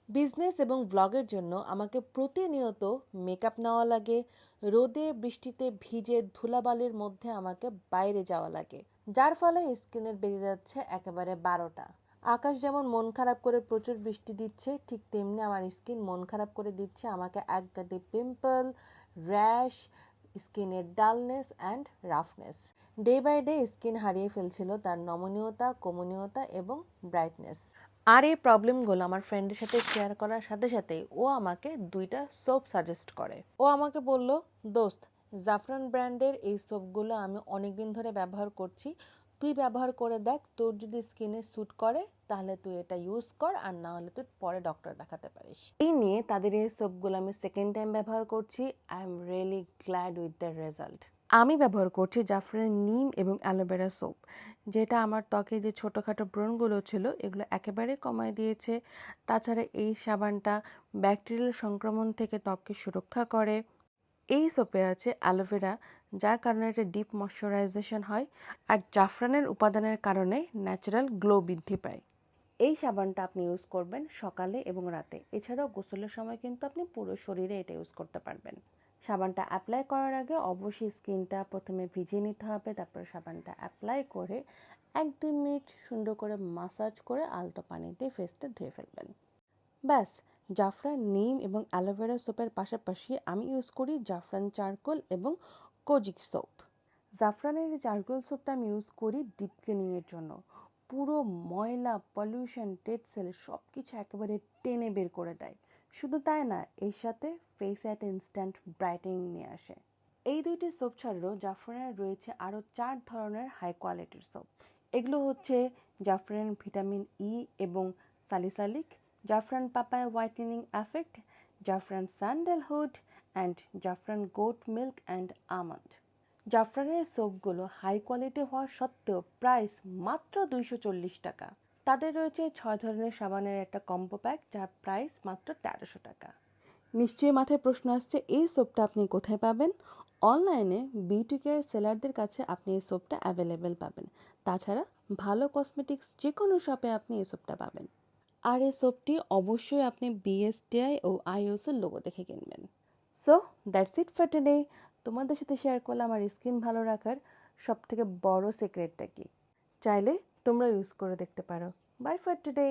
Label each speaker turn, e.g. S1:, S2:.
S1: Business এবং ব্লগের জন্য আমাকে প্রতিনিয়ত মেকআপ নেওয়া লাগে, রোদে বৃষ্টিতে ভিজে ধুলাবালির মধ্যে আমাকে বাইরে যাওয়া লাগে, যার ফলে স্কিনের বেরিয়ে যাচ্ছে একেবারে 12টা। আকাশ যেমন মন খারাপ করে প্রচুর বৃষ্টি দিচ্ছে, ঠিক তেমনি আমার স্কিন মন খারাপ করে দিচ্ছে আমাকে একগাদে পিম্পল, র্যাশ, স্কিনের dullness and roughness. Day by day skin হারিয়ে ফেলছিল তার নমনীয়তা, কমনীয়তা এবং ব্রাইটনেস। আর এই প্রবলেমগুলো আমার ফ্রেন্ডের সাথে শেয়ার করার সাথে সাথেই ও আমাকে 2টা সোপ সাজেস্ট করে। ও আমাকে বলল, দোস্ত, জাফরান ব্র্যান্ডের এই সোপগুলো আমি অনেক দিন ধরে ব্যবহার করছি, তুই ব্যবহার করে দেখ, তোর যদি স্কিনে স্যুট করে তাহলে তুই এটা ইউজ কর, আর না হলে তুই পরে ডক্টর দেখাতে পারিস। এই নিয়ে তাদের এই সোপগুলো আমি সেকেন্ড টাইম ব্যবহার করছি। I am really glad with the result. আমি ব্যবহার করছি জাফরানের নিম এবং অ্যালোভেরা সোপ, যেটা আমার ত্বকে যে ছোটোখাটো ব্রণগুলো ছিল এগুলো একেবারে কমায় দিয়েছে। তাছাড়া এই সাবানটা ব্যাকটেরিয়াল সংক্রমণ থেকে ত্বককে সুরক্ষা করে। এই সোপে আছে অ্যালোভেরা, যার কারণে এটা ডিপ ময়শ্চারাইজেশন হয়, আর জাফরানের উপাদানের কারণে ন্যাচারাল গ্লো বৃদ্ধি পায়। এই সাবানটা আপনি ইউজ করবেন সকালে এবং রাতে, এছাড়াও গোসলের সময় কিন্তু আপনি পুরো শরীরে এটা ইউজ করতে পারবেন। সাবানটা অ্যাপ্লাই করার আগে অবশ্যই স্কিনটা প্রথমে ভিজিয়ে নিতে হবে, তারপরে সাবানটা অ্যাপ্লাই করে 1-2 মিনিট সুন্দর করে মাসাজ করে আলতো পানি দিয়ে ফেসটা ধুয়ে ফেলবেন। ব্যাস। জাফরান, নিম এবং অ্যালোভেরা সোপের পাশাপাশি আমি ইউজ করি জাফরান চারকোল এবং কোজিক সোপ। জাফরানের এই চারকোল সোপটা আমি ইউজ করি ডিপ ক্লিনিংয়ের জন্য। পুরো ময়লা, পলিউশন, ডেড সেল সব কিছু একেবারে টেনে বের করে দেয়। শুধু তাই না, এর সাথে ফেসে একটা ইনস্ট্যান্ট ব্রাইটেনিং নিয়ে আসে। এই 2টি সোপ ছাড়াও জাফরানের রয়েছে আরও 4 ধরনের হাই কোয়ালিটির সোপ। এগুলো হচ্ছে জাফরান ভিটামিন ই এবং সালিসালিক, জাফরান পাপায়া হোয়াইটেনিং এফেক্ট, জাফরান স্যান্ডেলহুড অ্যান্ড জাফরান গোট মিল্ক অ্যান্ড আমন্ড। জাফরানের সোপগুলো হাই কোয়ালিটি হওয়া সত্ত্বেও প্রাইস মাত্র 240 টাকা। তাদের রয়েছে 6 ধরনের সাবানের একটা কম্বো প্যাক, যার প্রাইস মাত্র 1300 টাকা। নিশ্চয়ই মাথায় প্রশ্ন আসছে, এই সোপটা আপনি কোথায় পাবেন? অনলাইনে বিউটি কেয়ার সেলারদের কাছে আপনি এই সোপটা অ্যাভেলেবেল পাবেন। তাছাড়া ভালো কসমেটিক্স যে কোনো শপে আপনি এই সোপটা পাবেন। আর এই সোপটি অবশ্যই আপনি বিএসটিআই ও আইওসের লোগো দেখে কিনবেন। So that's it for today. তোমাদের সাথে শেয়ার করলাম আমার স্কিন ভালো রাখার সবথেকে বড় সিক্রেটটা কি। চাইলে তোমরা ইউজ করে দেখতে পারো। Bye for today.